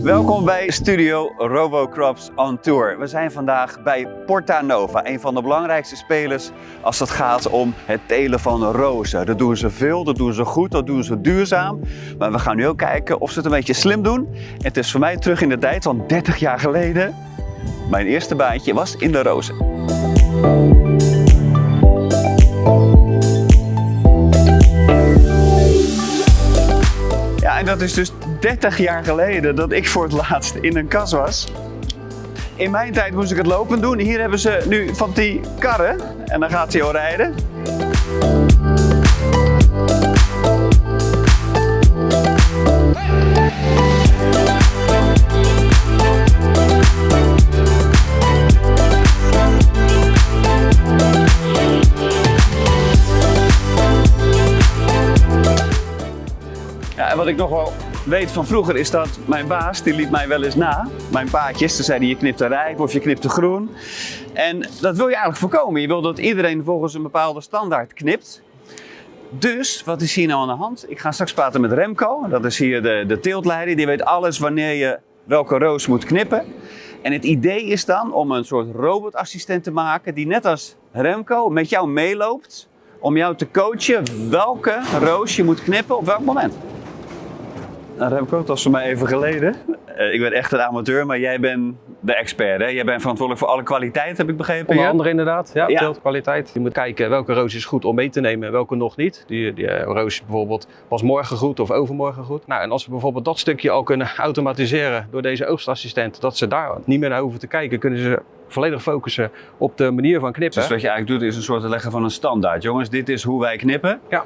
Welkom bij Studio RoboCrops on Tour. We zijn vandaag bij Portanova, een van de belangrijkste spelers als het gaat om het telen van rozen. Dat doen ze veel, dat doen ze goed, dat doen ze duurzaam. Maar we gaan nu ook kijken of ze het een beetje slim doen. Het is voor mij terug in de tijd, want 30 jaar geleden, mijn eerste baantje was in de rozen. Ja, en dat is dus 30 jaar geleden dat ik voor het laatst in een kas was. In mijn tijd moest ik het lopend doen. Hier hebben ze nu van die karren en dan gaat hij al rijden. Ja, en wat ik nog wel weet van vroeger is dat mijn baas, die liet mij wel eens na, mijn paadjes. Toen zei hij, je knipt te rijp of je knipt te groen. En dat wil je eigenlijk voorkomen. Je wil dat iedereen volgens een bepaalde standaard knipt. Dus, wat is hier nou aan de hand? Ik ga straks praten met Remco, dat is hier de teeltleider. Die weet alles wanneer je welke roos moet knippen. En het idee is dan om een soort robotassistent te maken die net als Remco met jou meeloopt. Om jou te coachen welke roos je moet knippen op welk moment. Nou, Remco, dat was voor mij even geleden. Ik ben echt een amateur, maar jij bent de expert, hè? Jij bent verantwoordelijk voor alle kwaliteit, heb ik begrepen. Onder andere inderdaad, ja, teeltkwaliteit. Je moet kijken welke roos is goed om mee te nemen en welke nog niet. Die roos bijvoorbeeld was morgen goed of overmorgen goed. Nou, en als we bijvoorbeeld dat stukje al kunnen automatiseren door deze oogstassistent, dat ze daar niet meer naar hoeven te kijken, kunnen ze volledig focussen op de manier van knippen. Dus wat je eigenlijk doet is een soort leggen van een standaard. Jongens, dit is hoe wij knippen. Ja.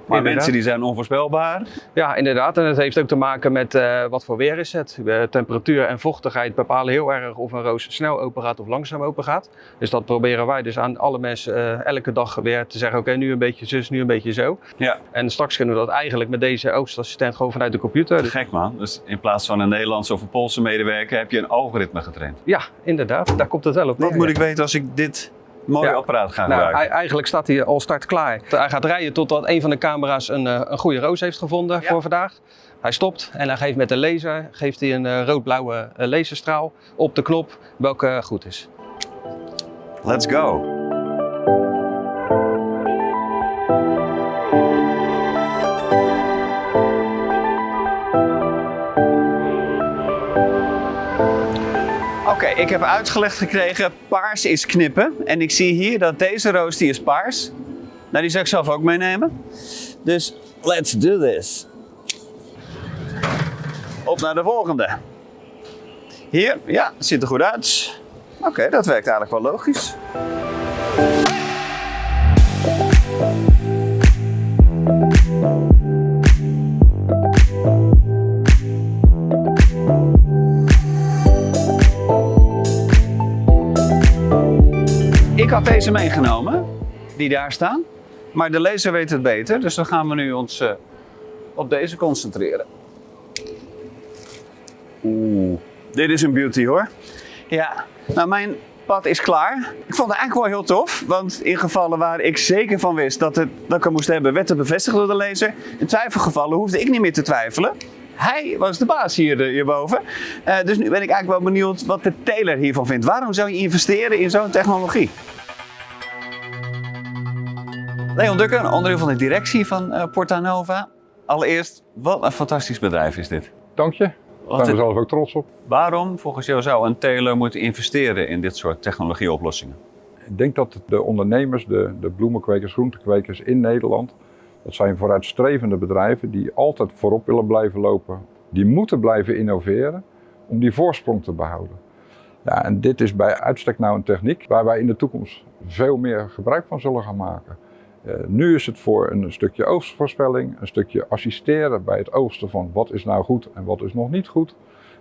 Maar mensen die zijn onvoorspelbaar. Ja, inderdaad. En het heeft ook te maken met wat voor weer is het. Temperatuur en vochtigheid bepalen heel erg of een roos snel open gaat of langzaam open gaat. Dus dat proberen wij dus aan alle mensen elke dag weer te zeggen, oké, nu een beetje zus, nu een beetje zo. Ja. En straks kunnen we dat eigenlijk met deze oogstassistent gewoon vanuit de computer. Gek man. Dus in plaats van een Nederlandse of een Poolse medewerker heb je een algoritme getraind. Ja, inderdaad. Daar komt het wel op neer. Wat moet ik weten als ik dit mooie apparaat ga gebruiken? Eigenlijk staat hij al start klaar. Hij gaat rijden totdat een van de camera's een goede roos heeft gevonden voor vandaag. Hij stopt en hij geeft met de laser een rood-blauwe laserstraal op de knop welke goed is. Let's go! Oké, ik heb uitgelegd gekregen, paars is knippen. En ik zie hier dat deze roos, die is paars. Nou, die zou ik zelf ook meenemen. Dus, let's do this. Op naar de volgende. Hier, ja, ziet er goed uit. Oké, dat werkt eigenlijk wel logisch. Ik had deze meegenomen, die daar staan, maar de laser weet het beter, dus dan gaan we nu ons op deze concentreren. Oeh, dit is een beauty hoor. Ja, nou mijn pad is klaar. Ik vond het eigenlijk wel heel tof, want in gevallen waar ik zeker van wist dat ik hem moest hebben, werd het bevestigd door de laser. In twijfelgevallen hoefde ik niet meer te twijfelen. Hij was de baas hierboven. Dus nu ben ik eigenlijk wel benieuwd wat de teler hiervan vindt. Waarom zou je investeren in zo'n technologie? Leon Dukker, onderdeel van de directie van Portanova. Allereerst, wat een fantastisch bedrijf is dit. Dank je. Daar zijn we zelf ook trots op. Waarom volgens jou zou een teler moeten investeren in dit soort technologieoplossingen? Ik denk dat de ondernemers, de bloemenkwekers, groentekwekers in Nederland, dat zijn vooruitstrevende bedrijven die altijd voorop willen blijven lopen. Die moeten blijven innoveren om die voorsprong te behouden. Ja, en dit is bij uitstek nou een techniek waar wij in de toekomst veel meer gebruik van zullen gaan maken. Nu is het voor een stukje oogstvoorspelling, een stukje assisteren bij het oogsten van wat is nou goed en wat is nog niet goed.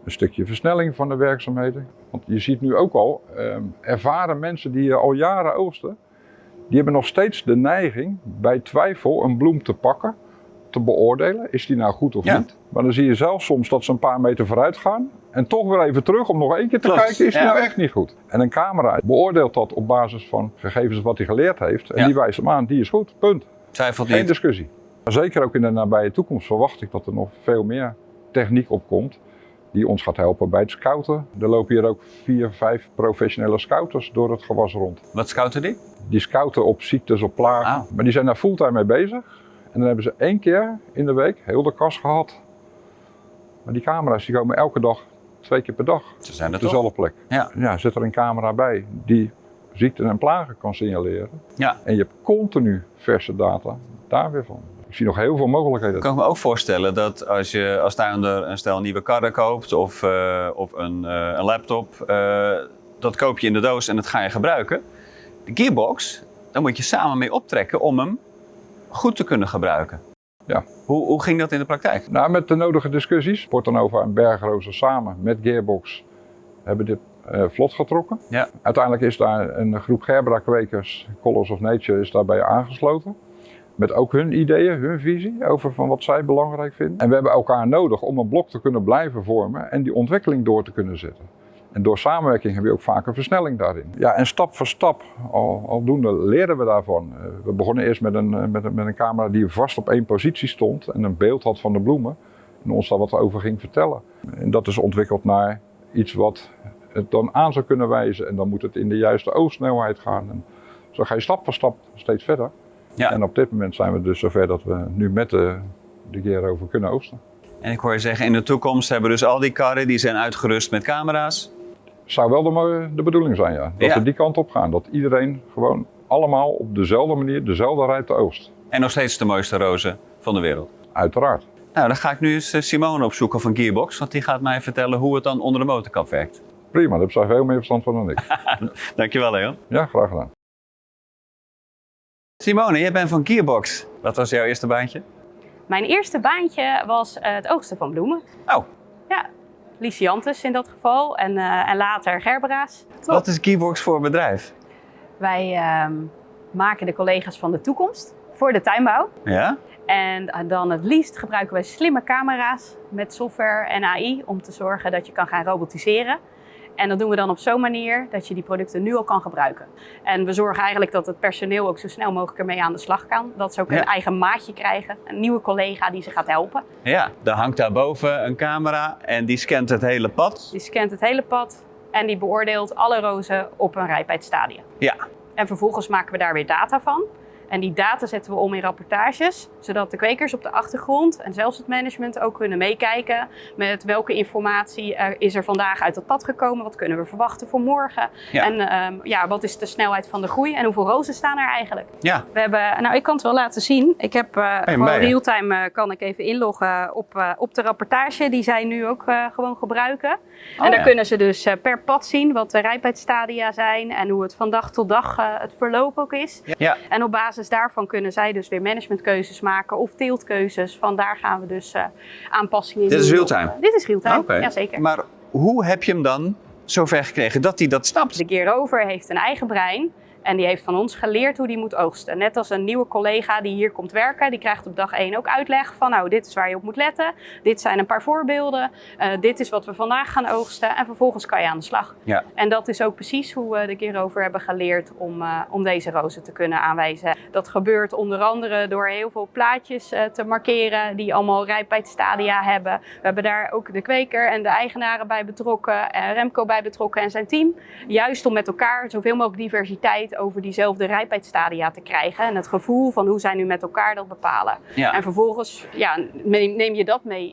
Een stukje versnelling van de werkzaamheden. Want je ziet nu ook al ervaren mensen die al jaren oogsten, die hebben nog steeds de neiging bij twijfel een bloem te pakken, te beoordelen. Is die nou goed of niet? Maar dan zie je zelf soms dat ze een paar meter vooruit gaan en toch weer even terug om nog één keer te kijken, is die nou echt niet goed? En een camera beoordeelt dat op basis van gegevens wat hij geleerd heeft en die wijst hem aan, die is goed, punt. Twijfelt niet. Geen discussie. Zeker ook in de nabije toekomst verwacht ik dat er nog veel meer techniek opkomt die ons gaat helpen bij het scouten. Er lopen hier ook 4, 5 professionele scouters door het gewas rond. Wat scouten die? Die scouten op ziektes, op plagen, maar die zijn daar fulltime mee bezig. En dan hebben ze 1 keer in de week heel de kas gehad. Maar die camera's die komen elke dag, 2 keer per dag Ze zijn er op toch? dezelfde plek. Ja. Zit er een camera bij die ziekten en plagen kan signaleren. Ja. En je hebt continu verse data daar weer van. Ik zie nog heel veel mogelijkheden. Ik kan me ook voorstellen dat als je als tuinder een stel nieuwe karren koopt of een laptop, dat koop je in de doos en dat ga je gebruiken. De gearbox, daar moet je samen mee optrekken om hem goed te kunnen gebruiken. Ja. Hoe ging dat in de praktijk? Nou, met de nodige discussies, Portanova en Bergrozen samen met Gearbox hebben dit vlot getrokken. Ja. Uiteindelijk is daar een groep Gerbera-kwekers, Colors of Nature, is daarbij aangesloten. Met ook hun ideeën, hun visie over van wat zij belangrijk vinden. En we hebben elkaar nodig om een blok te kunnen blijven vormen en die ontwikkeling door te kunnen zetten. En door samenwerking heb je ook vaak een versnelling daarin. Ja, en stap voor stap, aldoende leren we daarvan. We begonnen eerst met een camera die vast op 1 positie stond en een beeld had van de bloemen. En ons daar wat over ging vertellen. En dat is ontwikkeld naar iets wat het dan aan zou kunnen wijzen. En dan moet het in de juiste oogsnelheid gaan. En zo ga je stap voor stap steeds verder. Ja. En op dit moment zijn we dus zover dat we nu met de Gear over kunnen oogsten. En ik hoor je zeggen, in de toekomst hebben dus al die karren die zijn uitgerust met camera's. Zou wel de bedoeling zijn, ja. Dat we die kant op gaan. Dat iedereen gewoon allemaal op dezelfde manier, dezelfde rijp oogst. En nog steeds de mooiste rozen van de wereld. Uiteraard. Nou, dan ga ik nu eens Simone opzoeken van Gearbox, want die gaat mij vertellen hoe het dan onder de motorkap werkt. Prima, daar heb zij veel meer verstand van dan ik. Dankjewel, Leon. Ja, graag gedaan. Simone, jij bent van Gearbox. Wat was jouw eerste baantje? Mijn eerste baantje was het oogsten van bloemen. Oh. Ja, Lycianthus in dat geval en later Gerbera's. Wat is Gearbox voor een bedrijf? Wij maken de collega's van de toekomst voor de tuinbouw. Ja? En dan het liefst gebruiken wij slimme camera's met software en AI om te zorgen dat je kan gaan robotiseren. En dat doen we dan op zo'n manier dat je die producten nu al kan gebruiken. En we zorgen eigenlijk dat het personeel ook zo snel mogelijk ermee aan de slag kan. Dat ze ook een eigen maatje krijgen, een nieuwe collega die ze gaat helpen. Ja, dan hangt daarboven een camera en die scant het hele pad. Die scant het hele pad en die beoordeelt alle rozen op een rijpheidsstadium. Ja. En vervolgens maken we daar weer data van. En die data zetten we om in rapportages, zodat de kwekers op de achtergrond en zelfs het management ook kunnen meekijken met welke informatie is er vandaag uit het pad gekomen, wat kunnen we verwachten voor morgen. Ja. En wat is de snelheid van de groei en hoeveel rozen staan er eigenlijk. Ja. We hebben, nou ik kan het wel laten zien, ik heb gewoon real-time kan ik even inloggen op de rapportage die zij nu ook gewoon gebruiken. En daar kunnen ze dus per pad zien wat de rijpheidsstadia zijn en hoe het van dag tot dag het verloop ook is. Ja. En op basis daarvan kunnen zij dus weer managementkeuzes maken of teeltkeuzes. Vandaar gaan we dus aanpassingen doen. Dit is real-time? Dit is real-time, Okay. ja zeker. Maar hoe heb je hem dan zover gekregen dat hij dat snapt? De Gear Rover heeft een eigen brein. En die heeft van ons geleerd hoe die moet oogsten. Net als een nieuwe collega die hier komt werken. Die krijgt op dag 1 ook uitleg van nou, dit is waar je op moet letten. Dit zijn een paar voorbeelden. Dit is wat we vandaag gaan oogsten. En vervolgens kan je aan de slag. Ja. En dat is ook precies hoe we de Gear Rover hebben geleerd om deze rozen te kunnen aanwijzen. Dat gebeurt onder andere door heel veel plaatjes te markeren. Die allemaal rijpheidsstadia hebben. We hebben daar ook de kweker en de eigenaren bij betrokken. Remco bij betrokken en zijn team. Juist om met elkaar zoveel mogelijk diversiteit over diezelfde rijpheidsstadia te krijgen. En het gevoel van hoe zij nu met elkaar dat bepalen. Ja. En vervolgens neem je dat mee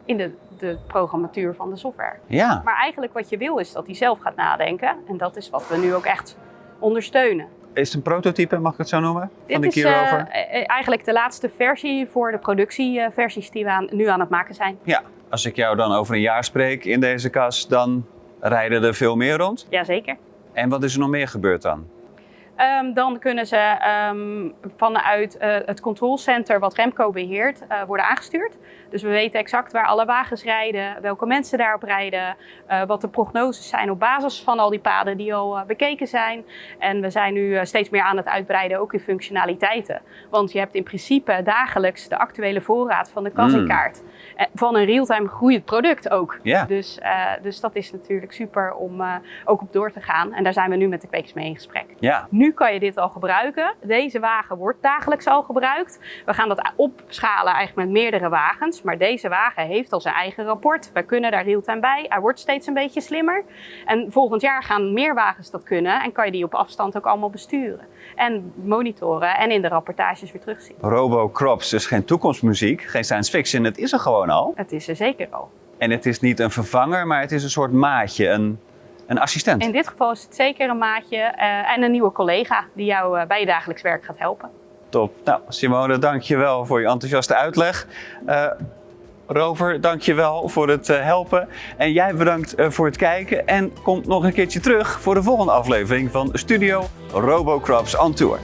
in de programmatuur van de software. Ja. Maar eigenlijk wat je wil is dat hij zelf gaat nadenken. En dat is wat we nu ook echt ondersteunen. Is het een prototype, mag ik het zo noemen? Van Dit de Gear Rover? Is eigenlijk de laatste versie voor de productieversies die we nu aan het maken zijn. Ja, als ik jou dan over een jaar spreek in deze kas, dan rijden er veel meer rond? Jazeker. En wat is er nog meer gebeurd dan? Dan kunnen ze vanuit het controlcenter wat Remco beheert worden aangestuurd. Dus we weten exact waar alle wagens rijden, welke mensen daarop rijden, wat de prognoses zijn op basis van al die paden die al bekeken zijn. En we zijn nu steeds meer aan het uitbreiden, ook in functionaliteiten. Want je hebt in principe dagelijks de actuele voorraad van de kas in kaart. Van een real-time groeiend product ook. Yeah. Dus dat is natuurlijk super om ook op door te gaan. En daar zijn we nu met de kwekers mee in gesprek. Ja. Nu nu kan je dit al gebruiken. Deze wagen wordt dagelijks al gebruikt. We gaan dat opschalen eigenlijk met meerdere wagens. Maar deze wagen heeft al zijn eigen rapport. Wij kunnen daar real-time bij. Hij wordt steeds een beetje slimmer. En volgend jaar gaan meer wagens dat kunnen. En kan je die op afstand ook allemaal besturen. En monitoren en in de rapportages weer terugzien. Robocrops is geen toekomstmuziek, geen science fiction. Het is er gewoon al. Het is er zeker al. En het is niet een vervanger, maar het is een soort maatje, een assistent. In dit geval is het zeker een maatje en een nieuwe collega die jou bij je dagelijks werk gaat helpen. Top. Nou, Simone, dank je wel voor je enthousiaste uitleg. Rover, dank je wel voor het helpen. En jij bedankt voor het kijken. En kom nog een keertje terug voor de volgende aflevering van Studio Robocrops on Tour.